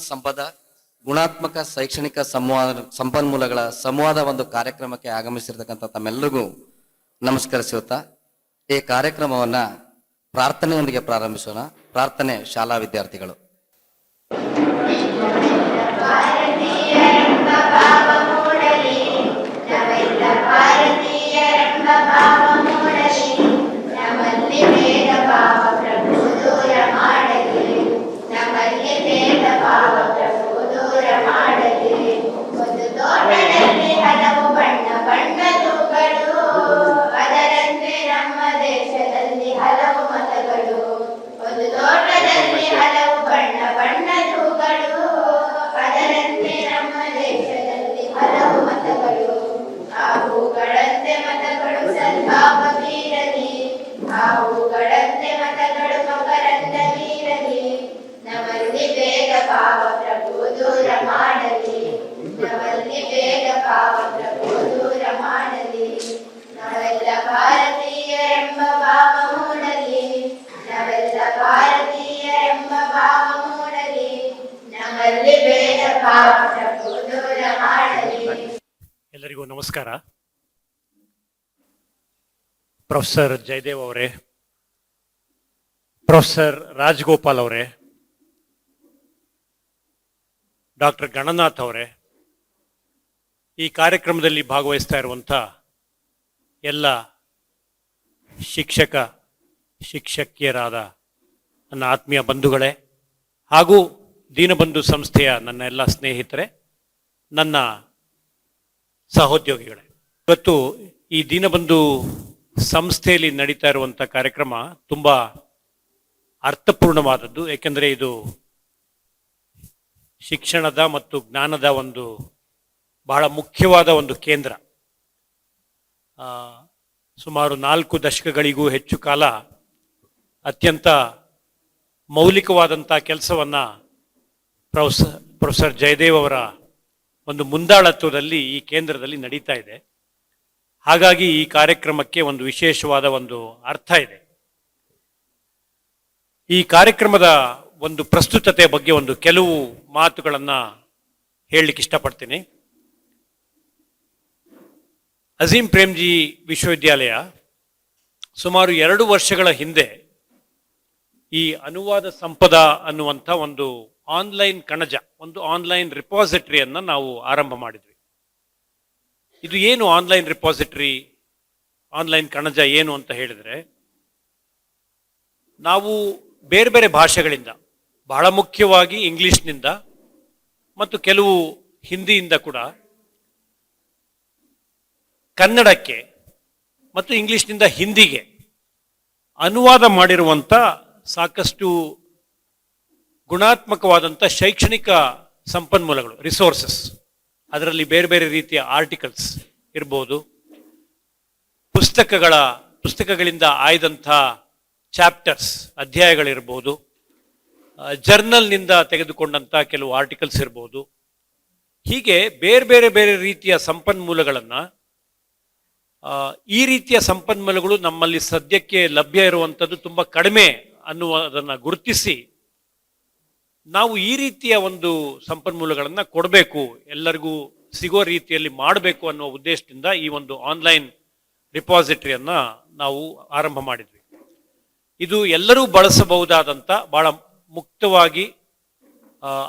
ಸಂಪದ ಗುಣಾತ್ಮಕ ಶೈಕ್ಷಣಿಕ ಸಂಪನ್ಮೂಲಗಳ ಸಂವಾದ ಒಂದು ಕಾರ್ಯಕ್ರಮಕ್ಕೆ ಆಗಮಿಸಿರ್ತಕ್ಕಂಥ ತಮ್ಮೆಲ್ಲರಿಗೂ ನಮಸ್ಕರಿಸುತ್ತಾ ಈ ಕಾರ್ಯಕ್ರಮವನ್ನ ಪ್ರಾರ್ಥನೆಯೊಂದಿಗೆ ಪ್ರಾರಂಭಿಸೋಣ. ಪ್ರಾರ್ಥನೆ ಶಾಲಾ ವಿದ್ಯಾರ್ಥಿಗಳು. ಎಲ್ಲರಿಗೂ ನಮಸ್ಕಾರ. ಪ್ರೊಫೆಸರ್ ಜಯದೇವ್ ಅವರೇ, ಪ್ರೊಫೆಸರ್ ರಾಜಗೋಪಾಲ್ ಅವರೇ, ಡಾಕ್ಟರ್ ಗಣನಾಥ್ ಅವರೇ, ಈ ಕಾರ್ಯಕ್ರಮದಲ್ಲಿ ಭಾಗವಹಿಸ್ತಾ ಇರುವಂಥ ಎಲ್ಲ ಶಿಕ್ಷಕಿಯರಾದ ನನ್ನ ಆತ್ಮೀಯ ಬಂಧುಗಳೇ ಹಾಗೂ ದೀನಬಂಧು ಸಂಸ್ಥೆಯ ನನ್ನ ಎಲ್ಲ ಸ್ನೇಹಿತರೆ, ನನ್ನ ಸಹೋದ್ಯೋಗಿಗಳೇ, ಇವತ್ತು ಈ ದೀನಬಂಧು ಸಂಸ್ಥೆಯಲ್ಲಿ ನಡೀತಾ ಇರುವಂಥ ಕಾರ್ಯಕ್ರಮ ತುಂಬ ಅರ್ಥಪೂರ್ಣವಾದದ್ದು. ಏಕೆಂದರೆ ಇದು ಶಿಕ್ಷಣದ ಮತ್ತು ಜ್ಞಾನದ ಒಂದು ಬಹಳ ಮುಖ್ಯವಾದ ಒಂದು ಕೇಂದ್ರ. ಸುಮಾರು 4 ದಶಕಗಳಿಗೂ ಹೆಚ್ಚು ಕಾಲ ಅತ್ಯಂತ ಮೌಲಿಕವಾದಂಥ ಕೆಲಸವನ್ನು ಪ್ರೊಫೆಸರ್ ಜಯದೇವ್ ಅವರ ಒಂದು ಮುಂದಾಳತ್ವದಲ್ಲಿ ಈ ಕೇಂದ್ರದಲ್ಲಿ ನಡೀತಾ ಇದೆ. ಹಾಗಾಗಿ ಈ ಕಾರ್ಯಕ್ರಮಕ್ಕೆ ಒಂದು ವಿಶೇಷವಾದ ಒಂದು ಅರ್ಥ ಇದೆ. ಈ ಕಾರ್ಯಕ್ರಮದ ಒಂದು ಪ್ರಸ್ತುತತೆ ಬಗ್ಗೆ ಒಂದು ಕೆಲವು ಮಾತುಗಳನ್ನು ಹೇಳಲಿಕ್ಕೆ ಇಷ್ಟಪಡ್ತೀನಿ. ಅಜೀಂ ಪ್ರೇಮ್ಜಿ ವಿಶ್ವವಿದ್ಯಾಲಯ ಸುಮಾರು 2 ವರ್ಷಗಳ ಹಿಂದೆ ಈ ಅನುವಾದ ಸಂಪದ ಅನ್ನುವಂಥ ಒಂದು ಆನ್ಲೈನ್ ಕಣಜ, ಒಂದು ಆನ್ಲೈನ್ ರಿಪಾಸಿಟರಿಯನ್ನು ನಾವು ಆರಂಭ ಮಾಡಿದ್ವಿ. ಇದು ಏನು ಆನ್ಲೈನ್ ರಿಪಾಸಿಟರಿ, ಆನ್ಲೈನ್ ಕಣಜ ಏನು ಅಂತ ಹೇಳಿದರೆ, ನಾವು ಬೇರೆ ಬೇರೆ ಭಾಷೆಗಳಿಂದ, ಬಹಳ ಮುಖ್ಯವಾಗಿ ಇಂಗ್ಲಿಷ್ನಿಂದ ಮತ್ತು ಕೆಲವು ಹಿಂದಿಯಿಂದ ಕೂಡ ಕನ್ನಡಕ್ಕೆ ಮತ್ತು ಇಂಗ್ಲಿಷ್ನಿಂದ ಹಿಂದಿಗೆ ಅನುವಾದ ಮಾಡಿರುವಂಥ ಸಾಕಷ್ಟು ಗುಣಾತ್ಮಕವಾದಂಥ ಶೈಕ್ಷಣಿಕ ಸಂಪನ್ಮೂಲಗಳು, ರಿಸೋರ್ಸಸ್, ಅದರಲ್ಲಿ ಬೇರೆ ಬೇರೆ ರೀತಿಯ ಆರ್ಟಿಕಲ್ಸ್ ಇರ್ಬೋದು, ಪುಸ್ತಕಗಳಿಂದ ಆಯ್ದಂಥ ಚಾಪ್ಟರ್ಸ್, ಅಧ್ಯಾಯಗಳಿರ್ಬೋದು, ಜರ್ನಲ್ನಿಂದ ತೆಗೆದುಕೊಂಡಂಥ ಕೆಲವು ಆರ್ಟಿಕಲ್ಸ್ ಇರ್ಬೋದು. ಹೀಗೆ ಬೇರೆ ಬೇರೆ ಬೇರೆ ರೀತಿಯ ಸಂಪನ್ಮೂಲಗಳನ್ನು, ಈ ರೀತಿಯ ಸಂಪನ್ಮೂಲಗಳು ನಮ್ಮಲ್ಲಿ ಸದ್ಯಕ್ಕೆ ಲಭ್ಯ ಇರುವಂಥದ್ದು ತುಂಬ ಕಡಿಮೆ ಅನ್ನುವುದನ್ನು ಗುರುತಿಸಿ ನಾವು ಈ ರೀತಿಯ ಒಂದು ಸಂಪನ್ಮೂಲಗಳನ್ನು ಕೊಡಬೇಕು, ಎಲ್ಲರಿಗೂ ಸಿಗೋ ರೀತಿಯಲ್ಲಿ ಮಾಡಬೇಕು ಅನ್ನುವ ಉದ್ದೇಶದಿಂದ ಈ ಒಂದು ಆನ್ಲೈನ್ ರಿಪಾಸಿಟರಿಯನ್ನು ನಾವು ಆರಂಭ ಮಾಡಿದ್ವಿ. ಇದು ಎಲ್ಲರೂ ಬಳಸಬಹುದಾದಂಥ, ಭಾಳ ಮುಕ್ತವಾಗಿ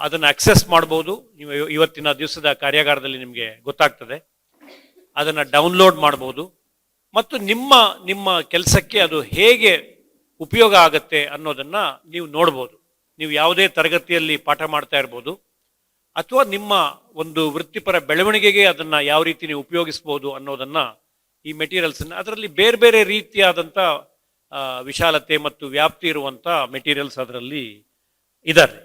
ಅದನ್ನು ಆಕ್ಸೆಸ್ ಮಾಡ್ಬೋದು. ನೀವು ಇವತ್ತಿನ ದಿವಸದ ಕಾರ್ಯಾಗಾರದಲ್ಲಿ ನಿಮಗೆ ಗೊತ್ತಾಗ್ತದೆ. ಅದನ್ನು ಡೌನ್ಲೋಡ್ ಮಾಡ್ಬೋದು ಮತ್ತು ನಿಮ್ಮ ಕೆಲಸಕ್ಕೆ ಅದು ಹೇಗೆ ಉಪಯೋಗ ಆಗುತ್ತೆ ಅನ್ನೋದನ್ನು ನೀವು ನೋಡ್ಬೋದು. ನೀವು ಯಾವುದೇ ತರಗತಿಯಲ್ಲಿ ಪಾಠ ಮಾಡ್ತಾ ಇರ್ಬೋದು ಅಥವಾ ನಿಮ್ಮ ಒಂದು ವೃತ್ತಿಪರ ಬೆಳವಣಿಗೆಗೆ ಅದನ್ನು ಯಾವ ರೀತಿ ನೀವು ಉಪಯೋಗಿಸ್ಬೋದು ಅನ್ನೋದನ್ನು ಈ ಮೆಟೀರಿಯಲ್ಸನ್ನು, ಅದರಲ್ಲಿ ಬೇರೆ ಬೇರೆ ರೀತಿಯಾದಂಥ ವಿಶಾಲತೆ ಮತ್ತು ವ್ಯಾಪ್ತಿ ಇರುವಂಥ ಮೆಟೀರಿಯಲ್ಸ್ ಅದರಲ್ಲಿ ಇದ್ದಾರೆ.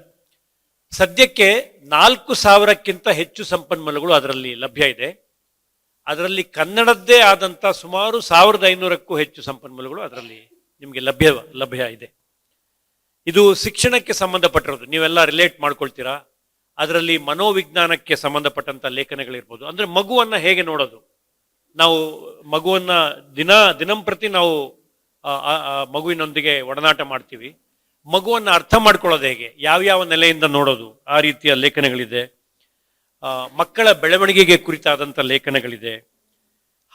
ಸದ್ಯಕ್ಕೆ 4,000ಕ್ಕಿಂತ ಹೆಚ್ಚು ಸಂಪನ್ಮೂಲಗಳು ಅದರಲ್ಲಿ ಲಭ್ಯ ಇದೆ. ಅದರಲ್ಲಿ ಕನ್ನಡದ್ದೇ ಆದಂಥ ಸುಮಾರು 1,500ಕ್ಕೂ ಹೆಚ್ಚು ಸಂಪನ್ಮೂಲಗಳು ಅದರಲ್ಲಿ ನಿಮಗೆ ಲಭ್ಯ ಇದೆ. ಇದು ಶಿಕ್ಷಣಕ್ಕೆ ಸಂಬಂಧಪಟ್ಟಿರೋದು, ನೀವೆಲ್ಲ ರಿಲೇಟ್ ಮಾಡ್ಕೊಳ್ತೀರಾ. ಅದರಲ್ಲಿ ಮನೋವಿಜ್ಞಾನಕ್ಕೆ ಸಂಬಂಧಪಟ್ಟಂಥ ಲೇಖನಗಳಿರ್ಬೋದು. ಅಂದರೆ ಮಗುವನ್ನು ಹೇಗೆ ನೋಡೋದು, ನಾವು ಮಗುವನ್ನು ದಿನಂಪ್ರತಿ ನಾವು ಮಗುವಿನೊಂದಿಗೆ ಒಡನಾಟ ಮಾಡ್ತೀವಿ. ಮಗುವನ್ನು ಅರ್ಥ ಮಾಡ್ಕೊಳ್ಳೋದು ಹೇಗೆ, ಯಾವ್ಯಾವ ನೆಲೆಯಿಂದ ನೋಡೋದು, ಆ ರೀತಿಯ ಲೇಖನಗಳಿದೆ. ಮಕ್ಕಳ ಬೆಳವಣಿಗೆಗೆ ಕುರಿತಾದಂಥ ಲೇಖನಗಳಿದೆ.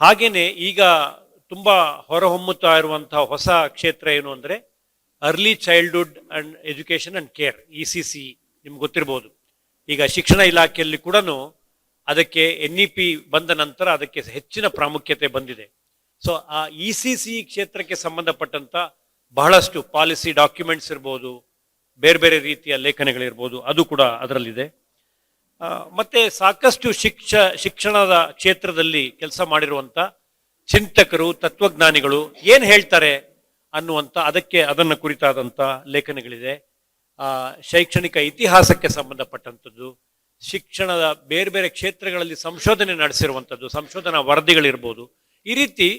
ಹಾಗೇನೆ ಈಗ ತುಂಬಾ ಹೊರಹೊಮ್ಮುತ್ತಾ ಇರುವಂತಹ ಹೊಸ ಕ್ಷೇತ್ರ ಏನು ಅಂದ್ರೆ early childhood and education and care, ECC. ನಿಮ್ಗೆ ಗೊತ್ತಿರ್ಬೋದು, ಈಗ ಶಿಕ್ಷಣ ಇಲಾಖೆಯಲ್ಲಿ ಕೂಡ ಅದಕ್ಕೆ NEP ಬಂದ ನಂತರ ಅದಕ್ಕೆ ಹೆಚ್ಚಿನ ಪ್ರಾಮುಖ್ಯತೆ ಬಂದಿದೆ. ಸೊ ಆ ECC ಕ್ಷೇತ್ರಕ್ಕೆ ಸಂಬಂಧಪಟ್ಟಂತ ಬಹಳಷ್ಟು ಪಾಲಿಸಿ ಡಾಕ್ಯುಮೆಂಟ್ಸ್ ಇರ್ಬೋದು, ಬೇರೆ ಬೇರೆ ರೀತಿಯ ಲೇಖನಗಳಿರ್ಬೋದು, ಅದು ಕೂಡ ಅದರಲ್ಲಿದೆ. ಮತ್ತೆ ಸಾಕಷ್ಟು ಶಿಕ್ಷಣದ ಕ್ಷೇತ್ರದಲ್ಲಿ ಕೆಲಸ ಮಾಡಿರುವಂತ ಚಿಂತಕರು, ತತ್ವಜ್ಞಾನಿಗಳು ಏನ್ ಹೇಳ್ತಾರೆ ಅನ್ನುವಂಥ ಅದನ್ನು ಕುರಿತಾದಂಥ ಲೇಖನಗಳಿದೆ. ಶೈಕ್ಷಣಿಕ ಇತಿಹಾಸಕ್ಕೆ ಸಂಬಂಧಪಟ್ಟಂಥದ್ದು, ಶಿಕ್ಷಣದ ಬೇರೆ ಬೇರೆ ಕ್ಷೇತ್ರಗಳಲ್ಲಿ ಸಂಶೋಧನೆ ನಡೆಸಿರುವಂಥದ್ದು, ಸಂಶೋಧನಾ ವರದಿಗಳಿರ್ಬೋದು. ಈ ರೀತಿ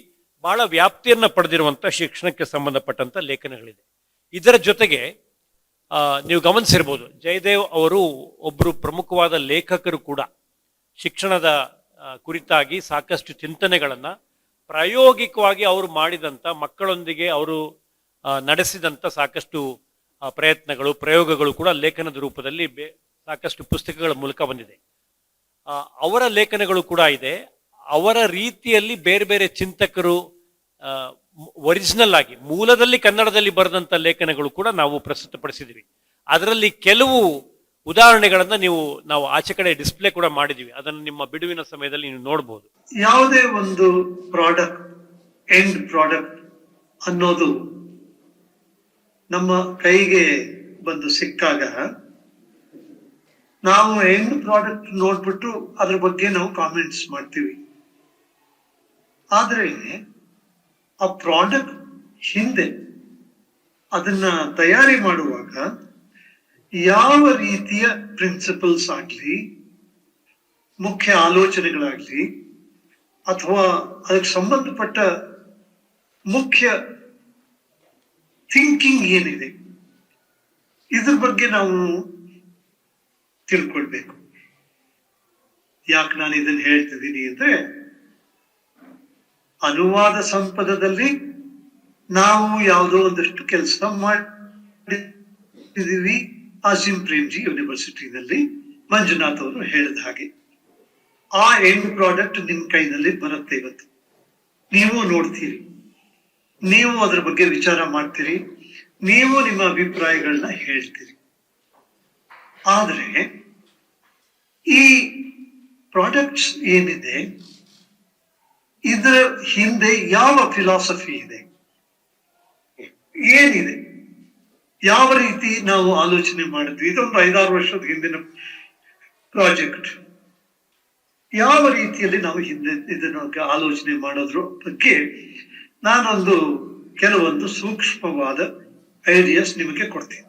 ಬಹಳ ವ್ಯಾಪ್ತಿಯನ್ನು ಪಡೆದಿರುವಂಥ ಶಿಕ್ಷಣಕ್ಕೆ ಸಂಬಂಧಪಟ್ಟಂಥ ಲೇಖನಗಳಿದೆ. ಇದರ ಜೊತೆಗೆ ನೀವು ಗಮನಿಸಿರ್ಬೋದು, ಜಯದೇವ್ ಅವರು ಒಬ್ಬರು ಪ್ರಮುಖವಾದ ಲೇಖಕರು ಕೂಡ. ಶಿಕ್ಷಣದ ಕುರಿತಾಗಿ ಸಾಕಷ್ಟು ಚಿಂತನೆಗಳನ್ನು ಪ್ರಾಯೋಗಿಕವಾಗಿ ಅವರು ಮಾಡಿದಂಥ, ಮಕ್ಕಳೊಂದಿಗೆ ಅವರು ನಡೆಸಿದಂಥ ಸಾಕಷ್ಟು ಪ್ರಯತ್ನಗಳು, ಪ್ರಯೋಗಗಳು ಕೂಡ ಲೇಖನದ ರೂಪದಲ್ಲಿ ಸಾಕಷ್ಟು ಪುಸ್ತಕಗಳ ಮೂಲಕ ಬಂದಿದೆ. ಅವರ ಲೇಖನಗಳು ಕೂಡ ಇದೆ. ಅವರ ರೀತಿಯಲ್ಲಿ ಬೇರೆ ಬೇರೆ ಚಿಂತಕರು ಒರಿಜಿನಲ್ ಆಗಿ ಮೂಲದಲ್ಲಿ ಕನ್ನಡದಲ್ಲಿ ಬರೆದಂಥ ಲೇಖನಗಳು ಕೂಡ ನಾವು ಪ್ರಸ್ತುತಪಡಿಸಿದ್ವಿ. ಅದರಲ್ಲಿ ಕೆಲವು ಉದಾಹರಣೆಗಳನ್ನ ನಾವು ಆಚೆ ಕಡೆ ಡಿಸ್ಪ್ಲೇ ಕೂಡ ಮಾಡಿದೀವಿ. ಅದನ್ನು ನಿಮ್ಮ ಬಿಡುವಿನ ಸಮಯದಲ್ಲಿ ನೀವು ನೋಡಬಹುದು. ಯಾವುದೇ ಒಂದು ಪ್ರಾಡಕ್ಟ್, ಎಂಡ್ ಪ್ರಾಡಕ್ಟ್ ಅನ್ನೋದು ನಮ್ಮ ಕೈಗೆ ಬಂದು ಸಿಕ್ಕಾಗ ನಾವು ಎಂಡ್ ಪ್ರಾಡಕ್ಟ್ ನೋಡ್ಬಿಟ್ಟು ಅದ್ರ ಬಗ್ಗೆ ನಾವು ಕಾಮೆಂಟ್ಸ್ ಮಾಡ್ತೀವಿ. ಆದ್ರೆ ಆ ಪ್ರಾಡಕ್ಟ್ ಹಿಂದೆ ಅದನ್ನ ತಯಾರಿ ಮಾಡುವಾಗ ಯಾವ ರೀತಿಯ ಪ್ರಿನ್ಸಿಪಲ್ಸ್ ಆಗ್ಲಿ, ಮುಖ್ಯ ಆಲೋಚನೆಗಳಾಗ್ಲಿ, ಅಥವಾ ಅದಕ್ಕೆ ಸಂಬಂಧಪಟ್ಟ ಮುಖ್ಯ ಥಿಂಕಿಂಗ್ ಏನಿದೆ, ಇದ್ರ ಬಗ್ಗೆ ನಾವು ತಿಳ್ಕೊಳ್ಬೇಕು. ಯಾಕೆ ನಾನು ಇದನ್ನ ಹೇಳ್ತಿದ್ದೀನಿ ಅಂದ್ರೆ, ಅನುವಾದ ಸಂಪದದಲ್ಲಿ ನಾವು ಯಾವುದೋ ಒಂದಷ್ಟು ಕೆಲಸ ಮಾಡಿದ್ದೀವಿ. ಆಸಿಂ ಪ್ರೇಮ್ಜಿ ಯೂನಿವರ್ಸಿಟಿನಲ್ಲಿ ಮಂಜುನಾಥ್ ಅವರು ಹೇಳಿದ ಹಾಗೆ ಆ ಎಂಡ್ ಪ್ರಾಡಕ್ಟ್ ನಿಮ್ ಕೈನಲ್ಲಿ ಬರುತ್ತೆ. ಇವತ್ತು ನೀವು ನೋಡ್ತೀರಿ, ನೀವು ಅದ್ರ ಬಗ್ಗೆ ವಿಚಾರ ಮಾಡ್ತೀರಿ, ನೀವು ನಿಮ್ಮ ಅಭಿಪ್ರಾಯಗಳನ್ನ ಹೇಳ್ತೀರಿ. ಆದ್ರೆ ಈ ಪ್ರಾಡಕ್ಟ್ಸ್ ಏನಿದೆ, ಇದರ ಹಿಂದೆ ಯಾವ ಫಿಲಾಸಫಿ ಇದೆ, ಏನಿದೆ, ಯಾವ ರೀತಿ ನಾವು ಆಲೋಚನೆ ಮಾಡಿದ್ವಿ, ಇದೊಂದು 5-6 ವರ್ಷದ ಹಿಂದಿನ ಪ್ರಾಜೆಕ್ಟ್. ಯಾವ ರೀತಿಯಲ್ಲಿ ನಾವು ಹಿಂದೆ ಇದನ್ನ ಆಲೋಚನೆ ಮಾಡೋದ್ರ ಬಗ್ಗೆ ನಾನೊಂದು ಕೆಲವೊಂದು ಸೂಕ್ಷ್ಮವಾದ ಐಡಿಯಾಸ್ ನಿಮಗೆ ಕೊಡ್ತೀನಿ.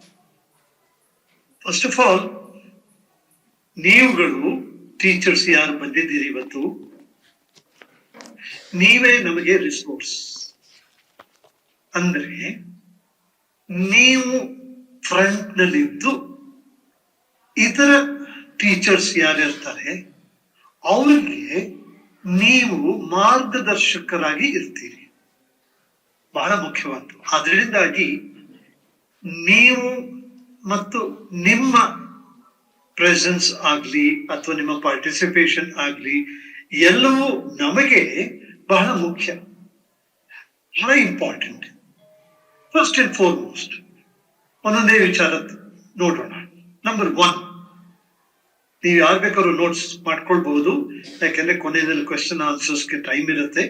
ಫಸ್ಟ್ ಆಫ್ ಆಲ್, ನೀವುಗಳು ಟೀಚರ್ಸ್ ಯಾರು ಬಂದಿದ್ದೀರಿ ಇವತ್ತು, ನೀವೇ ನಮಗೆ ರಿಸೋರ್ಸ್. ಅಂದ್ರೆ ನೀವು ಫ್ರಂಟ್ ನಲ್ಲಿದ್ದು ಇತರ ಟೀಚರ್ಸ್ ಯಾರಿರ್ತಾರೆ ಅವರಿಗೆ ನೀವು ಮಾರ್ಗದರ್ಶಕರಾಗಿ ಇರ್ತೀರಿ. ಬಹಳ ಮುಖ್ಯವಾದ್ದು. ಅದರಿಂದಾಗಿ ನೀವು ಮತ್ತು ನಿಮ್ಮ ಪ್ರೆಸೆನ್ಸ್ ಆಗ್ಲಿ ಅಥವಾ ನಿಮ್ಮ ಪಾರ್ಟಿಸಿಪೇಷನ್ ಆಗ್ಲಿ ಎಲ್ಲವೂ ನಮಗೆ ಬಹಳ ಮುಖ್ಯ, ಬಹಳ ಇಂಪಾರ್ಟೆಂಟ್. ಫಸ್ಟ್ ಅಂಡ್ ಫಾರ್ಮೋಸ್ಟ್ ಒಂದೊಂದೇ ವಿಚಾರ ನೋಡೋಣ. ನಂಬರ್ 1, ನೀವು ಯಾರು ಬೇಕಾದ್ರೂ ನೋಟ್ಸ್ ಮಾಡ್ಕೊಳ್ಬಹುದು, ಯಾಕೆಂದ್ರೆ ಕೊನೆಯಲ್ಲಿ ಕ್ವೆಶ್ಚನ್ ಆನ್ಸರ್ಸ್ಗೆ ಟೈಮ್ ಇರುತ್ತೆ,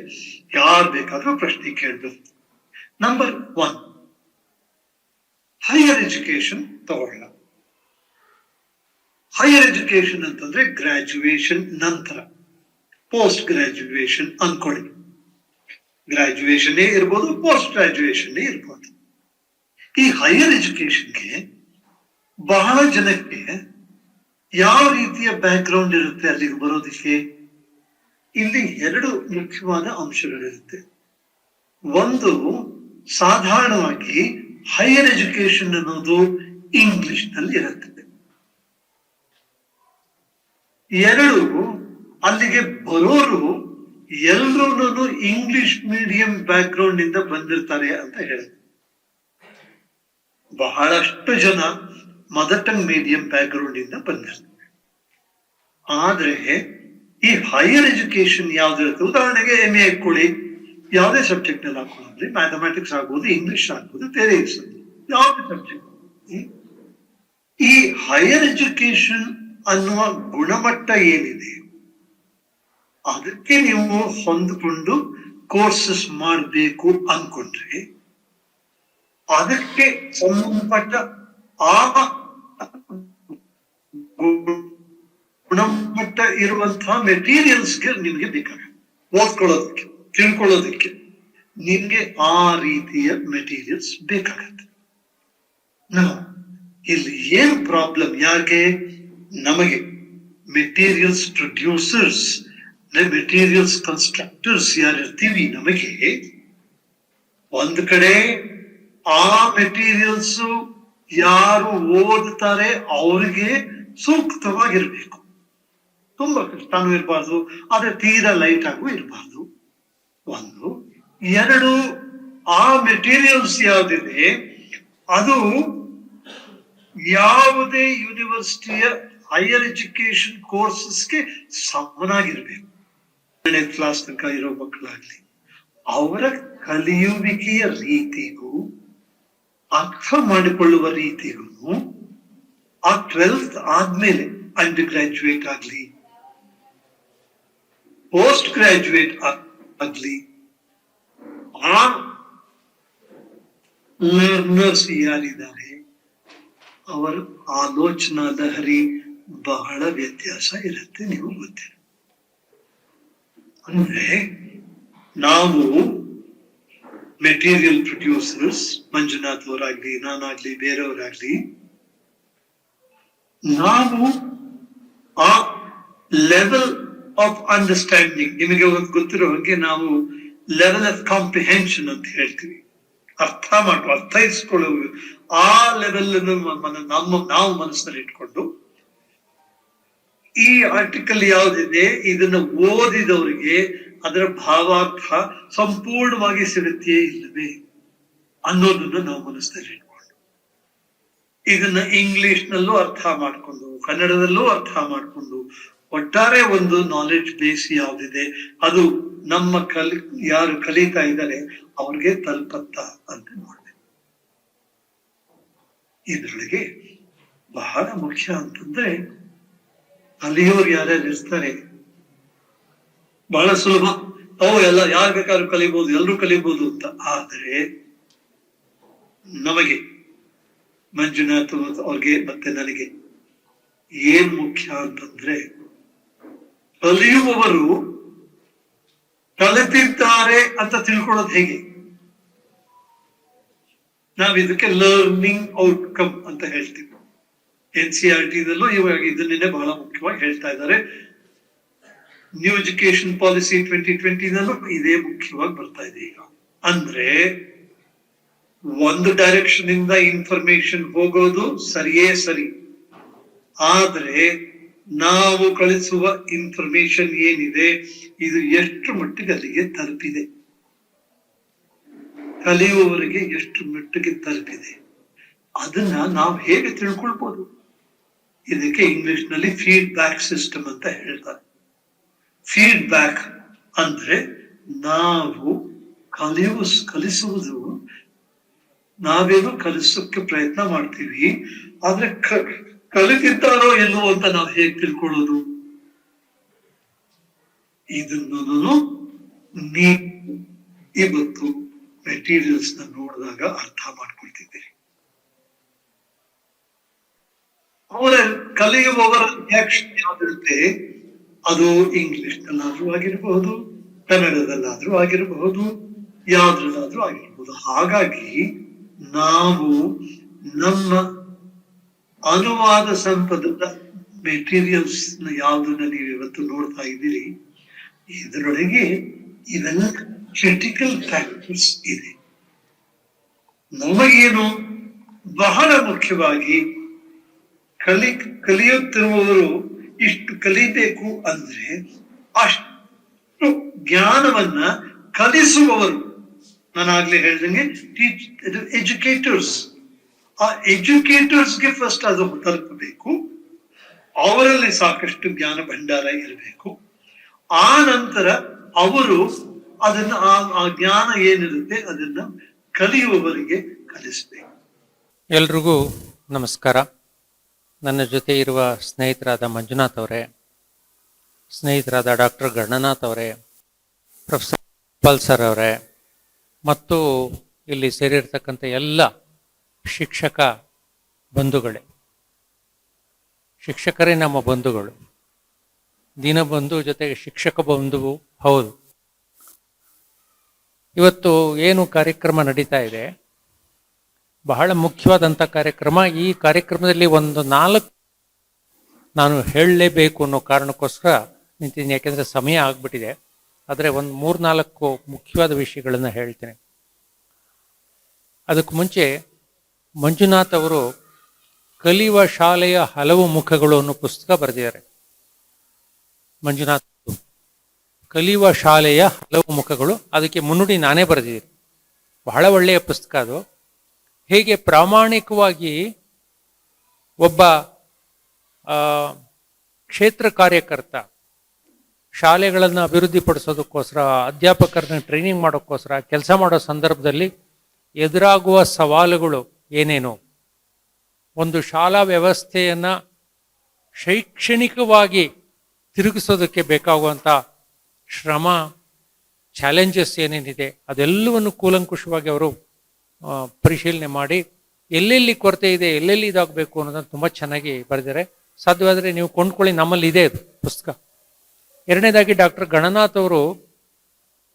ಯಾರು ಬೇಕಾದ್ರೂ ಪ್ರಶ್ನೆ ಕೇಳಬಹುದು. ನಂಬರ್ 1, ಹೈಯರ್ ಎಜುಕೇಶನ್ ತಗೊಳ್ಳೋಣ. ಹೈಯರ್ ಎಜುಕೇಶನ್ ಅಂತಂದ್ರೆ ಗ್ರಾಜುಯೇಷನ್ ನಂತರ, ಪೋಸ್ಟ್ ಗ್ರಾಜುಯೇಷನ್ ಅನ್ಕೊಳ್ಳಿ. ಗ್ರಾಜುಯೇಷನ್ ಇರ್ಬೋದು, ಪೋಸ್ಟ್ ಗ್ರಾಜುಯೇಷನ್ ಇರ್ಬೋದು. ಈ ಹೈಯರ್ ಎಜುಕೇಶನ್ಗೆ ಬಹಳ ಜನಕ್ಕೆ ಯಾವ ರೀತಿಯ ಬ್ಯಾಕ್ ಗ್ರೌಂಡ್ ಇರುತ್ತೆ ಅಲ್ಲಿಗೆ ಬರೋದಕ್ಕೆ? ಇಲ್ಲಿ 2 ಮುಖ್ಯವಾದ ಅಂಶಗಳಿರುತ್ತೆ. ಒಂದು, ಸಾಧಾರಣವಾಗಿ ಹೈಯರ್ ಎಜುಕೇಶನ್ ಅನ್ನೋದು ಇಂಗ್ಲಿಷ್ ನಲ್ಲಿ ಇರುತ್ತೆ. 2, ಅಲ್ಲಿಗೆ ಬರೋರು ಎಲ್ರೂ ಇಂಗ್ಲಿಷ್ ಮೀಡಿಯಂ ಬ್ಯಾಕ್ ಗ್ರೌಂಡ್ ಇಂದ ಬಂದಿರ್ತಾರೆ ಅಂತ ಹೇಳುತ್ತೆ. ಬಹಳಷ್ಟು ಜನ ಮದರ್ ಟಂಗ್ ಮೀಡಿಯಂ ಬ್ಯಾಕ್ಗ್ರೌಂಡ್ ಇಂದ ಬಂದಿರ್ತಾರೆ. ಆದ್ರೆ ಈ ಹೈಯರ್ ಎಜುಕೇಶನ್ ಯಾವ್ದಿರುತ್ತೆ, ಉದಾಹರಣೆಗೆ MA ಇಟ್ಕೊಳ್ಳಿ, ಯಾವುದೇ ಸಬ್ಜೆಕ್ಟ್ ನಲ್ಲಿ ಹಾಕೊಳ್ಳಿ, ಮ್ಯಾಥಮೆಟಿಕ್ಸ್ ಆಗ್ಬೋದು, ಇಂಗ್ಲಿಷ್ ಆಗ್ಬೋದು, ಬೇರೆ ಯಾವುದೇ ಸಬ್ಜೆಕ್ಟ್. ಈ ಹೈಯರ್ ಎಜುಕೇಶನ್ ಅನ್ನುವ ಗುಣಮಟ್ಟ ಏನಿದೆ ಅದಕ್ಕೆ ನೀವು ಹೊಂದಿಕೊಂಡು ಕೋರ್ಸಸ್ ಮಾಡಬೇಕು ಅನ್ಕೊಂಡ್ರೆ ಅದಕ್ಕೆ ಸಂಬಂಧಪಟ್ಟ ಆ ಗುಣಮಟ್ಟ ಇರುವಂತಹ ಮೆಟೀರಿಯಲ್ಸ್ಗೆ ನಿಮ್ಗೆ ಬೇಕಾಗುತ್ತೆ. ಓದ್ಕೊಳ್ಳೋದಕ್ಕೆ, ತಿಳ್ಕೊಳ್ಳೋದಕ್ಕೆ ನಿಮ್ಗೆ ಆ ರೀತಿಯ ಮೆಟೀರಿಯಲ್ಸ್ ಬೇಕಾಗತ್ತೆ. ಇಲ್ಲಿ ಏನ್ ಪ್ರಾಬ್ಲಮ್ ಯಾರಿಗೆ? ನಮಗೆ ಮೆಟೀರಿಯಲ್ಸ್ ಪ್ರೊಡ್ಯೂಸರ್ಸ್, ಮೆಟೀರಿಯಲ್ಸ್ ಕನ್ಸ್ಟ್ರಕ್ಟರ್ಸ್ ಯಾರಿರ್ತೀವಿ, ನಮಗೆ ಒಂದ್ ಕಡೆ ಆ ಮೆಟೀರಿಯಲ್ಸ್ ಯಾರು ಓದ್ತಾರೆ ಅವ್ರಿಗೆ ಸೂಕ್ತವಾಗಿರ್ಬೇಕು. ತುಂಬಾ ಕಷ್ಟನೂ ಇರಬಾರ್ದು, ಆದ್ರೆ ತೀರಾ ಲೈಟ್ ಆಗೂ ಇರಬಾರ್ದು. ಒಂದು. ಎರಡು, ಆ ಮೆಟೀರಿಯಲ್ಸ್ ಯಾವ್ದಿದೆ ಅದು ಯಾವುದೇ ಯೂನಿವರ್ಸಿಟಿಯ ಹೈಯರ್ ಎಜುಕೇಶನ್ ಕೋರ್ಸಸ್ಗೆ ಸಮನಾಗಿರ್ಬೇಕು. 2ನೇ ಕ್ಲಾಸ್ ತನಕ ಇರೋ ಮಕ್ಕಳಾಗ್ಲಿ ಅವರ ಕಲಿಯುವಿಕೆಯ ರೀತಿಗೂ ಅರ್ಥ ಮಾಡಿಕೊಳ್ಳುವ ರೀತಿಗೂ ಆ 12th ಆದ್ಮೇಲೆ ಅಂಡರ್ ಗ್ರಾಜುಯೇಟ್ ಆಗ್ಲಿ, ಪೋಸ್ಟ್ ಗ್ರಾಜುಯೇಟ್ ಆಗ್ಲಿ, ಆ ಲರ್ನರ್ಸ್ ಯಾರಿದ್ದಾರೆ ಅವರ ಆಲೋಚನಾ ಲಹರಿ ಬಹಳ ವ್ಯತ್ಯಾಸ ಇರುತ್ತೆ. ನೀವು ಗೊತ್ತಿಲ್ಲ ಅಂದ್ರೆ ನಾವು ಮೆಟೀರಿಯಲ್ ಪ್ರೊಡ್ಯೂಸರ್ಸ್, ಮಂಜುನಾಥ್ ಅವರಾಗ್ಲಿ, ನಾನಾಗ್ಲಿ, ಬೇರೆಯವರಾಗ್ಲಿ, ನಾವು ಆ ಲೆವೆಲ್ ಆಫ್ ಅಂಡರ್ಸ್ಟ್ಯಾಂಡಿಂಗ್, ನಿಮಗೆ ಒಂದು ಗೊತ್ತಿರೋ ಹಾಗೆ ನಾವು ಲೆವೆಲ್ ಆಫ್ ಕಾಂಪ್ರಿಹೆನ್ಷನ್ ಅಂತ ಹೇಳ್ತೀವಿ, ಅರ್ಥೈಸ್ಕೊಳ್ಳುವ ಆ ಲೆವೆಲ್ ನಾವು ಮನಸ್ಸಲ್ಲಿ ಇಟ್ಕೊಂಡು ಈ ಆರ್ಟಿಕಲ್ ಯಾವುದಿದೆ ಇದನ್ನ ಓದಿದವರಿಗೆ ಅದರ ಭಾವಾರ್ಥ ಸಂಪೂರ್ಣವಾಗಿ ಸಿಗುತ್ತೆಯೇ ಇಲ್ಲವೇ ಅನ್ನೋದನ್ನ ನಾವು ಮನಸ್ಸಲ್ಲಿ ಇಟ್ಕೊಂಡು ಇದನ್ನ ಇಂಗ್ಲಿಷ್ ನಲ್ಲೂ ಅರ್ಥ ಮಾಡಿಕೊಂಡು, ಕನ್ನಡದಲ್ಲೂ ಅರ್ಥ ಮಾಡಿಕೊಂಡು, ಒಟ್ಟಾರೆ ಒಂದು ನಾಲೆಡ್ಜ್ ಬೇಸ್ ಯಾವ್ದಿದೆ ಅದು ನಮ್ಮ ಯಾರು ಕಲಿತಾ ಇದ್ದಾರೆ ಅವ್ರಿಗೆ ತಲುಪತ್ತ ಅಂತ ನೋಡ್ಬೇಕು. ಇದ್ರೊಳಗೆ ಬಹಳ ಮುಖ್ಯ ಅಂತಂದ್ರೆ ಕಲಿಯೋರು ಯಾರ್ಯಾರು ಇರ್ತಾರೆ ಬಹಳ ಸುಲಭ, ಎಲ್ಲ ಯಾರು ಬೇಕಾದ್ರೂ ಕಲಿಬಹುದು, ಎಲ್ಲರೂ ಕಲಿಬಹುದು ಅಂತ. ಆದ್ರೆ ನಮಗೆ ಮಂಜುನಾಥ್ ಅವ್ರಿಗೆ ಮತ್ತೆ ನನಗೆ ಏನ್ ಮುಖ್ಯ ಅಂತಂದ್ರೆ ಕಲಿಯುವವರು ಕಲಿತಿದ್ದಾರೆ ಅಂತ ತಿಳ್ಕೊಳ್ಳೋದು ಹೇಗೆ? ನಾವ್ ಇದಕ್ಕೆ ಲರ್ನಿಂಗ್ ಔಟ್ಕಮ್ ಅಂತ ಹೇಳ್ತೀವಿ. NCERT ದಲ್ಲೂ ಇವಾಗ ಇದನ್ನೇ ಬಹಳ ಮುಖ್ಯವಾಗಿ ಹೇಳ್ತಾ ಇದ್ದಾರೆ. ನ್ಯೂ ಎಜುಕೇಶನ್ ಪಾಲಿಸಿ 2020 ನಲ್ಲೂ ಇದೇ ಮುಖ್ಯವಾಗಿ ಬರ್ತಾ ಇದೆ. ಈಗ ಅಂದ್ರೆ ಒಂದು ಡೈರೆಕ್ಷನ್ ಇಂದ ಇನ್ಫಾರ್ಮೇಶನ್ ಹೋಗೋದು ಸರಿಯೇ ಸರಿ, ಆದ್ರೆ ನಾವು ಕಳಿಸುವ ಇನ್ಫಾರ್ಮೇಶನ್ ಏನಿದೆ ಇದು ಎಷ್ಟು ಮಟ್ಟಿಗೆ ಅಲ್ಲಿಗೆ ತಲುಪಿದೆ, ಕಲಿಯುವವರಿಗೆ ಎಷ್ಟು ಮಟ್ಟಿಗೆ ತಲುಪಿದೆ, ಅದನ್ನ ನಾವು ಹೇಗೆ ತಿಳ್ಕೊಳ್ಬೋದು? ಇದಕ್ಕೆ ಇಂಗ್ಲಿಷ್ ನಲ್ಲಿ ಫೀಡ್ಬ್ಯಾಕ್ ಸಿಸ್ಟಮ್ ಅಂತ ಹೇಳ್ತಾರೆ. ಫೀಡ್ಬ್ಯಾಕ್ ಅಂದ್ರೆ ನಾವು ಕಲಿಸುವುದು, ನಾವೇನು ಕಲಿಸೋಕೆ ಪ್ರಯತ್ನ ಮಾಡ್ತೀವಿ, ಆದ್ರೆ ಕಲಿತಿದ್ದಾರೋ ಎಲ್ಲೋ ಅಂತ ನಾವು ಹೇಗೆ ತಿಳ್ಕೊಳ್ಳೋದು? ಇದನ್ನು ನೀವು ಇವತ್ತು ಮೆಟೀರಿಯಲ್ಸ್ ನ ನೋಡಿದಾಗ ಅರ್ಥ ಮಾಡ್ಕೊಳ್ತಿದ್ದೀರಿ. ಅವರ ಕಲಿಯುವವರ ರಿಯಾಕ್ಷನ್ ಯಾವ್ದಿರುತ್ತೆ, ಅದು ಇಂಗ್ಲಿಷ್ ನಲ್ಲಾದ್ರೂ ಆಗಿರಬಹುದು, ಕನ್ನಡದಲ್ಲಾದ್ರೂ ಆಗಿರಬಹುದು, ಯಾವ್ದ್ರಲ್ಲಾದ್ರೂ ಆಗಿರ್ಬೋದು. ಹಾಗಾಗಿ ನಾವು ನಮ್ಮ ಅನುವಾದ ಸಂಪದದ ಮೆಟೀರಿಯಲ್ಸ್ ಯಾವ್ದನ್ನ ನೀವು ಇವತ್ತು ನೋಡ್ತಾ ಇದ್ದೀರಿ, ಇದರೊಳಗೆ ಇವೆಲ್ಲ ಕ್ರಿಟಿಕಲ್ ಫ್ಯಾಕ್ಟರ್ಸ್ ಇದೆ. ನಮಗೇನು ಬಹಳ ಮುಖ್ಯವಾಗಿ ಕಲಿಯುತ್ತಿರುವವರು ಇಷ್ಟು ಕಲಿಬೇಕು ಅಂದ್ರೆ ಅಷ್ಟು ಜ್ಞಾನವನ್ನ ಕಲಿಸುವವರು, ನಾನಾಗ್ಲೇ ಹೇಳ್ದಂಗೆ ಎಜುಕೇಟರ್ಸ್ ಆ ಎಜುಕೇಟರ್ಸ್ಗೆ ಫಸ್ಟ್ ಅದು ತಲುಪಬೇಕು, ಅವರಲ್ಲಿ ಸಾಕಷ್ಟು ಜ್ಞಾನ ಭಂಡಾರ ಇರಬೇಕು. ಆ ನಂತರ ಅವರು ಅದನ್ನ ಆ ಜ್ಞಾನ ಏನಿರುತ್ತೆ ಅದನ್ನ ಕಲಿಯುವವರಿಗೆ ಕಲಿಸ್ಬೇಕು. ಎಲ್ರಿಗೂ ನಮಸ್ಕಾರ. ನನ್ನ ಜೊತೆ ಇರುವ ಸ್ನೇಹಿತರಾದ ಮಂಜುನಾಥ್ ಅವರೇ, ಸ್ನೇಹಿತರಾದ ಡಾಕ್ಟರ್ ಗಣನಾಥ್ ಅವರೇ, ಪ್ರೊಫೆಸರ್ ಪಾಲ್ ಸರ್ ಅವರೇ, ಮತ್ತು ಇಲ್ಲಿ ಸೇರಿರ್ತಕ್ಕಂಥ ಎಲ್ಲ ಶಿಕ್ಷಕ ಬಂಧುಗಳೇ. ಶಿಕ್ಷಕರೇ ನಮ್ಮ ಬಂಧುಗಳು. ದೀನಬಂಧು ಜೊತೆಗೆ ಶಿಕ್ಷಕ ಬಂಧುವು ಹೌದು. ಇವತ್ತು ಏನು ಕಾರ್ಯಕ್ರಮ ನಡೀತಾ ಇದೆ, ಬಹಳ ಮುಖ್ಯವಾದಂಥ ಕಾರ್ಯಕ್ರಮ. ಈ ಕಾರ್ಯಕ್ರಮದಲ್ಲಿ ಒಂದು 4 ನಾನು ಹೇಳಲೇಬೇಕು ಅನ್ನೋ ಕಾರಣಕ್ಕೋಸ್ಕರ ನಿಂತಿದ್ದೀನಿ, ಯಾಕೆಂದರೆ ಸಮಯ ಆಗ್ಬಿಟ್ಟಿದೆ. ಆದರೆ ಒಂದು 3-4 ಮುಖ್ಯವಾದ ವಿಷಯಗಳನ್ನು ಹೇಳ್ತೇನೆ. ಅದಕ್ಕೆ ಮುಂಚೆ ಮಂಜುನಾಥ್ ಅವರು ಕಲಿಯುವ ಶಾಲೆಯ ಹಲವು ಮುಖಗಳು ಅನ್ನೋ ಪುಸ್ತಕ ಬರೆದಿದ್ದಾರೆ. ಮಂಜುನಾಥ್ ಕಲಿಯುವ ಶಾಲೆಯ ಹಲವು ಮುಖಗಳು, ಅದಕ್ಕೆ ಮುನ್ನುಡಿ ನಾನೇ ಬರೆದಿದ್ದೀನಿ. ಬಹಳ ಒಳ್ಳೆಯ ಪುಸ್ತಕ ಅದು. ಹೇಗೆ ಪ್ರಾಮಾಣಿಕವಾಗಿ ಒಬ್ಬ ಕ್ಷೇತ್ರ ಕಾರ್ಯಕರ್ತ ಶಾಲೆಗಳನ್ನು ಅಭಿವೃದ್ಧಿಪಡಿಸೋದಕ್ಕೋಸ್ಕರ, ಅಧ್ಯಾಪಕರನ್ನ ಟ್ರೈನಿಂಗ್ ಮಾಡೋಕ್ಕೋಸ್ಕರ ಕೆಲಸ ಮಾಡೋ ಸಂದರ್ಭದಲ್ಲಿ ಎದುರಾಗುವ ಸವಾಲುಗಳು ಏನೇನು, ಒಂದು ಶಾಲಾ ವ್ಯವಸ್ಥೆಯನ್ನು ಶೈಕ್ಷಣಿಕವಾಗಿ ತಿರುಗಿಸೋದಕ್ಕೆ ಬೇಕಾಗುವಂಥ ಶ್ರಮ, ಚಾಲೆಂಜಸ್ ಏನೇನಿದೆ ಅದೆಲ್ಲವನ್ನು ಕೂಲಂಕುಷವಾಗಿ ಅವರು ಪರಿಶೀಲನೆ ಮಾಡಿ ಎಲ್ಲೆಲ್ಲಿ ಕೊರತೆ ಇದೆ, ಎಲ್ಲೆಲ್ಲಿ ಇದಾಗಬೇಕು ಅನ್ನೋದನ್ನು ತುಂಬ ಚೆನ್ನಾಗಿ ಬರೆದಿದ್ದಾರೆ. ಸಾಧ್ಯವಾದರೆ ನೀವು ಕೊಂಡ್ಕೊಳ್ಳಿ, ನಮ್ಮಲ್ಲಿ ಇದೆ ಅದು ಪುಸ್ತಕ. ಎರಡನೇದಾಗಿ ಡಾಕ್ಟರ್ ಗಣನಾಥ್ ಅವರು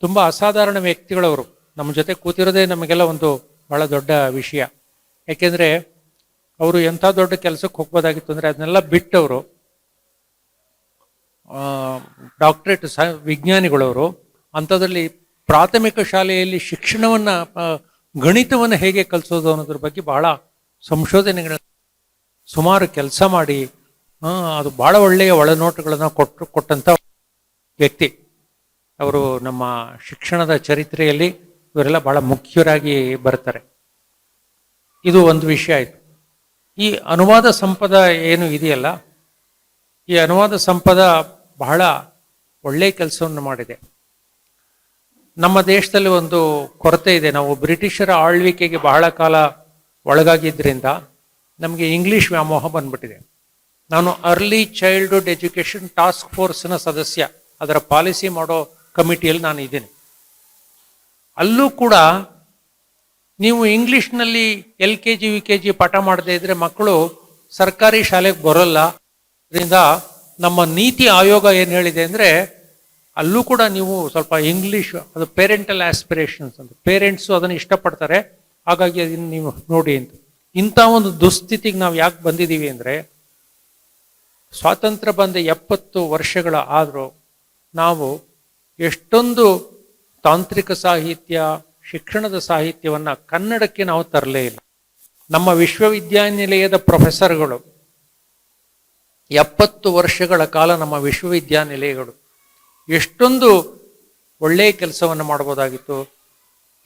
ತುಂಬ ಅಸಾಧಾರಣ ವ್ಯಕ್ತಿಗಳವರು. ನಮ್ಮ ಜೊತೆ ಕೂತಿರೋದೇ ನಮಗೆಲ್ಲ ಒಂದು ಬಹಳ ದೊಡ್ಡ ವಿಷಯ. ಯಾಕೆಂದರೆ ಅವರು ಎಂಥ ದೊಡ್ಡ ಕೆಲಸಕ್ಕೆ ಹೋಗ್ಬೋದಾಗಿತ್ತು ಅಂದರೆ ಅದನ್ನೆಲ್ಲ ಬಿಟ್ಟವರು ಡಾಕ್ಟ್ರೇಟ್ ವಿಜ್ಞಾನಿಗಳವರು. ಅಂಥದ್ರಲ್ಲಿ ಪ್ರಾಥಮಿಕ ಶಾಲೆಯಲ್ಲಿ ಶಿಕ್ಷಣವನ್ನು, ಗಣಿತವನ್ನು ಹೇಗೆ ಕಲಿಸೋದು ಅನ್ನೋದ್ರ ಬಗ್ಗೆ ಬಹಳ ಸಂಶೋಧನೆಗಳ ಸುಮಾರು ಕೆಲಸ ಮಾಡಿ ಅದು ಬಹಳ ಒಳ್ಳೆಯ ಒಳನೋಟಗಳನ್ನು ಕೊಟ್ಟಂಥ ವ್ಯಕ್ತಿ ಅವರು. ನಮ್ಮ ಶಿಕ್ಷಣದ ಚರಿತ್ರೆಯಲ್ಲಿ ಇವರೆಲ್ಲ ಬಹಳ ಮುಖ್ಯರಾಗಿ ಬರ್ತಾರೆ. ಇದು ಒಂದು ವಿಷಯ ಆಯಿತು. ಈ ಅನುವಾದ ಸಂಪದ ಏನು ಇದೆಯಲ್ಲ, ಈ ಅನುವಾದ ಸಂಪದ ಬಹಳ ಒಳ್ಳೆಯ ಕೆಲಸವನ್ನು ಮಾಡಿದೆ. ನಮ್ಮ ದೇಶದಲ್ಲಿ ಒಂದು ಕೊರತೆ ಇದೆ. ನಾವು ಬ್ರಿಟಿಷರ ಆಳ್ವಿಕೆಗೆ ಬಹಳ ಕಾಲ ಒಳಗಾಗಿದ್ದರಿಂದ ನಮಗೆ ಇಂಗ್ಲೀಷ್ ವ್ಯಾಮೋಹ ಬಂದ್ಬಿಟ್ಟಿದೆ. ನಾನು ಅರ್ಲಿ ಚೈಲ್ಡ್ಹುಡ್ ಎಜುಕೇಷನ್ ಟಾಸ್ಕ್ ಫೋರ್ಸ್ನ ಸದಸ್ಯ, ಅದರ ಪಾಲಿಸಿ ಮಾಡೋ ಕಮಿಟಿಯಲ್ಲಿ ನಾನು ಇದ್ದೀನಿ. ಅಲ್ಲೂ ಕೂಡ ನೀವು ಇಂಗ್ಲೀಷ್ನಲ್ಲಿ LKG UKG ಪಾಠ ಮಾಡದೇ ಇದ್ರೆ ಮಕ್ಕಳು ಸರ್ಕಾರಿ ಶಾಲೆಗೆ ಬರೋಲ್ಲ. ಅದರಿಂದ ನಮ್ಮ ನೀತಿ ಆಯೋಗ ಏನು ಹೇಳಿದೆ ಅಂದರೆ ಅಲ್ಲೂ ಕೂಡ ನೀವು ಸ್ವಲ್ಪ ಇಂಗ್ಲೀಷ್, ಅದು ಪೇರೆಂಟಲ್ ಆಸ್ಪಿರೇಷನ್ಸ್ ಅಂತ, ಪೇರೆಂಟ್ಸು ಅದನ್ನು ಇಷ್ಟಪಡ್ತಾರೆ, ಹಾಗಾಗಿ ಅದನ್ನು ನೀವು ನೋಡಿ ಅಂತ. ಇಂಥ ಒಂದು ದುಸ್ಥಿತಿಗೆ ನಾವು ಯಾಕೆ ಬಂದಿದ್ದೀವಿ ಅಂದರೆ, ಸ್ವಾತಂತ್ರ್ಯ ಬಂದ 70 ವರ್ಷಗಳ ಆದರೂ ನಾವು ಎಷ್ಟೊಂದು ತಾಂತ್ರಿಕ ಸಾಹಿತ್ಯ, ಶಿಕ್ಷಣದ ಸಾಹಿತ್ಯವನ್ನು ಕನ್ನಡಕ್ಕೆ ನಾವು ತರಲೇ ಇಲ್ಲ. ನಮ್ಮ ವಿಶ್ವವಿದ್ಯಾನಿಲಯದ ಪ್ರೊಫೆಸರ್ಗಳು 70 ವರ್ಷಗಳ ಕಾಲ ನಮ್ಮ ವಿಶ್ವವಿದ್ಯಾನಿಲಯಗಳು ಎಷ್ಟೊಂದು ಒಳ್ಳೆಯ ಕೆಲಸವನ್ನು ಮಾಡ್ಬೋದಾಗಿತ್ತು.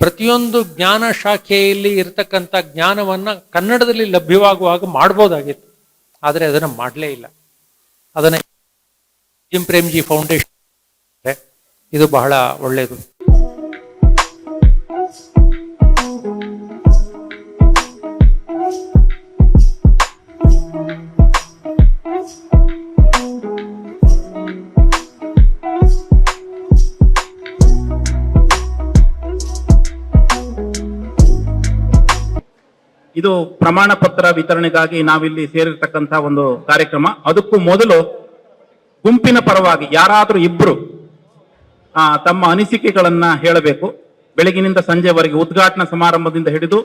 ಪ್ರತಿಯೊಂದು ಜ್ಞಾನ ಶಾಖೆಯಲ್ಲಿ ಇರತಕ್ಕಂಥ ಜ್ಞಾನವನ್ನು ಕನ್ನಡದಲ್ಲಿ ಲಭ್ಯವಾಗುವಾಗ ಮಾಡ್ಬೋದಾಗಿತ್ತು, ಆದರೆ ಅದನ್ನು ಮಾಡಲೇ ಇಲ್ಲ. ಅದನ್ನು ಜಿಮ್ ಪ್ರೇಮ್ಜಿ ಫೌಂಡೇಶನ್, ಇದು ಬಹಳ ಒಳ್ಳೆಯದು. ಇದು ಪ್ರಮಾಣ ಪತ್ರ ವಿತರಣೆಗಾಗಿ ನಾವಿಲ್ಲಿ ಸೇರಿರ್ತಕ್ಕಂಥ ಒಂದು ಕಾರ್ಯಕ್ರಮ. ಅದಕ್ಕೂ ಮೊದಲು ಗುಂಪಿನ ಪರವಾಗಿ ಯಾರಾದರೂ ಇಬ್ರು ತಮ್ಮ ಅನಿಸಿಕೆಗಳನ್ನ ಹೇಳಬೇಕು. ಬೆಳಗಿನಿಂದ ಸಂಜೆವರೆಗೆ ಉದ್ಘಾಟನಾ ಸಮಾರಂಭದಿಂದ ಹಿಡಿದು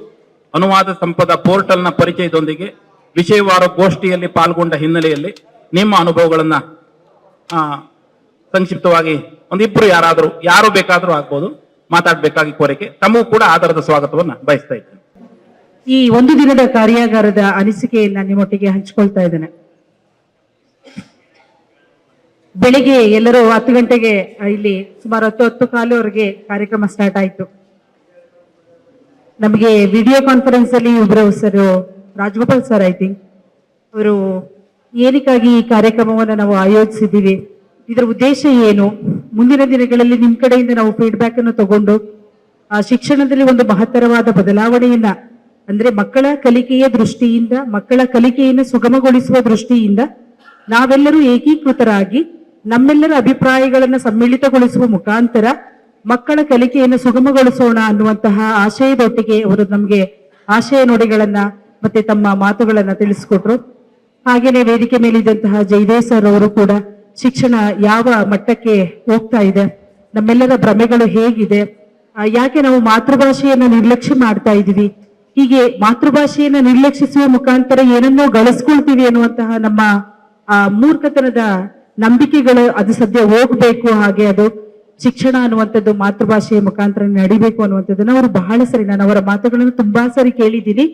ಅನುವಾದ ಸಂಪದ ಪೋರ್ಟಲ್ನ ಪರಿಚಯದೊಂದಿಗೆ ವಿಷಯವಾರ ಗೋಷ್ಠಿಯಲ್ಲಿ ಪಾಲ್ಗೊಂಡ ಹಿನ್ನೆಲೆಯಲ್ಲಿ ನಿಮ್ಮ ಅನುಭವಗಳನ್ನ ಸಂಕ್ಷಿಪ್ತವಾಗಿ ಒಂದಿಬ್ರು ಯಾರು ಬೇಕಾದರೂ ಆಗ್ಬೋದು ಮಾತಾಡಬೇಕಾಗಿ ಕೋರಿಕೆ. ತಮಗೂ ಕೂಡ ಆಧಾರದ ಸ್ವಾಗತವನ್ನ ಬಯಸ್ತಾ ಇದ್ದೇನೆ. ಈ ಒಂದು ದಿನದ ಕಾರ್ಯಾಗಾರದ ಅನಿಸಿಕೆಯನ್ನ ನಿಮ್ಮೊಟ್ಟಿಗೆ ಹಂಚಿಕೊಳ್ತಾ ಇದ್ದೇನೆ. ಬೆಳಿಗ್ಗೆ ಎಲ್ಲರೂ 10 ಗಂಟೆಗೆ ಇಲ್ಲಿ ಸುಮಾರು 10:15 ಕಾರ್ಯಕ್ರಮ ಸ್ಟಾರ್ಟ್ ಆಯ್ತು. ನಮಗೆ ವಿಡಿಯೋ ಕಾನ್ಫರೆನ್ಸ್ ಅಲ್ಲಿ ಒಬ್ಬರು sir Rajagopal sir I think ಅವರು ಏನಕ್ಕಾಗಿ ಈ ಕಾರ್ಯಕ್ರಮವನ್ನು ನಾವು ಆಯೋಜಿಸಿದ್ದೀವಿ, ಇದರ ಉದ್ದೇಶ ಏನು, ಮುಂದಿನ ದಿನಗಳಲ್ಲಿ ನಿಮ್ಮ ಕಡೆಯಿಂದ ನಾವು ಫೀಡ್ಬ್ಯಾಕ್ ಅನ್ನು ತಗೊಂಡು ಆ ಶಿಕ್ಷಣದಲ್ಲಿ ಒಂದು ಮಹತ್ತರವಾದ ಬದಲಾವಣೆಯನ್ನ, ಅಂದ್ರೆ ಮಕ್ಕಳ ಕಲಿಕೆಯ ದೃಷ್ಟಿಯಿಂದ, ಮಕ್ಕಳ ಕಲಿಕೆಯನ್ನು ಸುಗಮಗೊಳಿಸುವ ದೃಷ್ಟಿಯಿಂದ ನಾವೆಲ್ಲರೂ ಏಕೀಕೃತರಾಗಿ ನಮ್ಮೆಲ್ಲರ ಅಭಿಪ್ರಾಯಗಳನ್ನು ಸಮ್ಮಿಳಿತಗೊಳಿಸುವ ಮುಖಾಂತರ ಮಕ್ಕಳ ಕಲಿಕೆಯನ್ನು ಸುಗಮಗೊಳಿಸೋಣ ಅನ್ನುವಂತಹ ಆಶಯದೊಟ್ಟಿಗೆ ಅವರು ನಮಗೆ ಆಶಯ ನುಡಿಗಳನ್ನ ಮತ್ತೆ ತಮ್ಮ ಮಾತುಗಳನ್ನ ತಿಳಿಸ್ಕೊಟ್ರು. ಹಾಗೇನೆ ವೇದಿಕೆ ಮೇಲಿದ್ದಂತಹ ಜಯದೇವ್ ಸರ್ ಅವರು ಕೂಡ ಶಿಕ್ಷಣ ಯಾವ ಮಟ್ಟಕ್ಕೆ ಹೋಗ್ತಾ ಇದೆ, ನಮ್ಮೆಲ್ಲರ ಭ್ರಮೆಗಳು ಹೇಗಿದೆ, ಯಾಕೆ ನಾವು ಮಾತೃಭಾಷೆಯನ್ನ ನಿರ್ಲಕ್ಷ್ಯ ಮಾಡ್ತಾ ಇದೀವಿ, ಹೀಗೆ ಮಾತೃಭಾಷೆಯನ್ನ ನಿರ್ಲಕ್ಷಿಸುವ ಮುಖಾಂತರ ಏನನ್ನೋ ಗಳಿಸ್ಕೊಳ್ತೀವಿ ಅನ್ನುವಂತಹ ನಮ್ಮ ಮೂರ್ಖತನದ ನಂಬಿಕೆಗಳು ಅದು ಸದ್ಯ ಹೋಗ್ಬೇಕು. ಹಾಗೆ ಅದು ಶಿಕ್ಷಣ ಅನ್ನುವಂಥದ್ದು ಮಾತೃಭಾಷೆಯ ಮುಖಾಂತರ ನಡಿಬೇಕು ಅನ್ನುವಂಥದ್ದನ್ನ ಅವರು ಬಹಳ ಸರಿ, ನಾನು ಅವರ ಮಾತುಗಳನ್ನು ತುಂಬಾ ಸರಿ ಕೇಳಿದ್ದೀನಿ.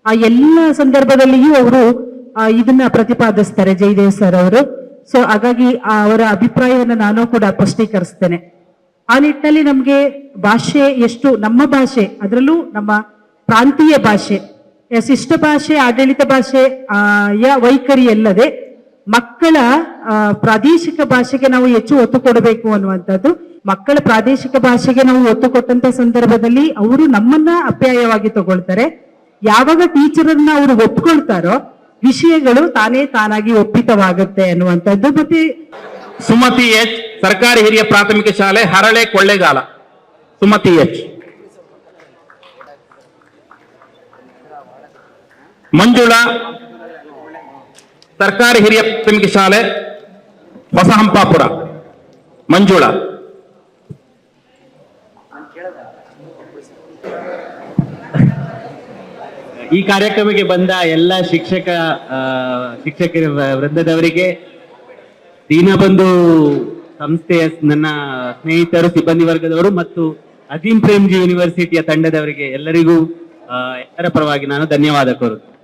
ಆ ಎಲ್ಲ ಸಂದರ್ಭದಲ್ಲಿಯೂ ಅವರು ಇದನ್ನ ಪ್ರತಿಪಾದಿಸ್ತಾರೆ ಜಯದೇವ್ ಸರ್ ಅವರು. ಸೊ ಹಾಗಾಗಿ ಅವರ ಅಭಿಪ್ರಾಯವನ್ನು ನಾನು ಕೂಡ ಸ್ಪಷ್ಟೀಕರಿಸ್ತೇನೆ. ಆ ನಿಟ್ಟಿನಲ್ಲಿ ನಮ್ಗೆ ಭಾಷೆ ಎಷ್ಟು, ನಮ್ಮ ಭಾಷೆ ಅದರಲ್ಲೂ ನಮ್ಮ ಪ್ರಾಂತೀಯ ಭಾಷೆ, ಶಿಷ್ಟ ಭಾಷೆ, ಆಡಳಿತ ಭಾಷೆ ವೈಖರಿ ಅಲ್ಲದೆ ಮಕ್ಕಳ ಪ್ರಾದೇಶಿಕ ಭಾಷೆಗೆ ನಾವು ಹೆಚ್ಚು ಒತ್ತು ಕೊಡಬೇಕು ಅನ್ನುವಂಥದ್ದು. ಮಕ್ಕಳ ಪ್ರಾದೇಶಿಕ ಭಾಷೆಗೆ ನಾವು ಒತ್ತು ಕೊಟ್ಟಂತ ಸಂದರ್ಭದಲ್ಲಿ ಅವರು ನಮ್ಮನ್ನ ಅಪ್ಯಾಯವಾಗಿ ತಗೊಳ್ತಾರೆ. ಯಾವಾಗ ಟೀಚರನ್ನ ಅವರು ಒಪ್ಕೊಳ್ತಾರೋ ವಿಷಯಗಳು ತಾನಾಗಿ ಒಪ್ಪಿತವಾಗುತ್ತೆ ಅನ್ನುವಂಥದ್ದು. ಮತ್ತೆ ಸುಮತಿ ಎಚ್, ಸರ್ಕಾರಿ ಹಿರಿಯ ಪ್ರಾಥಮಿಕ ಶಾಲೆ, ಹರಳೆ, ಕೊಳ್ಳೇಗಾಲ. ಸುಮತಿ ಎಚ್. ಮಂಜುಳಾ, ಸರ್ಕಾರಿ ಹಿರಿಯ ಪ್ರಾಥಮಿಕ ಶಾಲೆ, ಹೊಸಹಂಪಾಪುರ. ಮಂಜುಳಾ. ಈ ಕಾರ್ಯಕ್ರಮಕ್ಕೆ ಬಂದ ಎಲ್ಲ ಶಿಕ್ಷಕರ ವೃಂದದವರಿಗೆ, ದೀನಬಂಧು ಸಂಸ್ಥೆಯ ನನ್ನ ಸ್ನೇಹಿತರು, ಸಿಬ್ಬಂದಿ ವರ್ಗದವರು ಮತ್ತು ಅಜೀಂ ಪ್ರೇಮ್ಜಿ ಯೂನಿವರ್ಸಿಟಿಯ ತಂಡದವರಿಗೆ ಎಲ್ಲರಿಗೂ ಎಲ್ಲರ ಪರವಾಗಿ ನಾನು ಧನ್ಯವಾದ ಕೋರುತ್ತೇನೆ.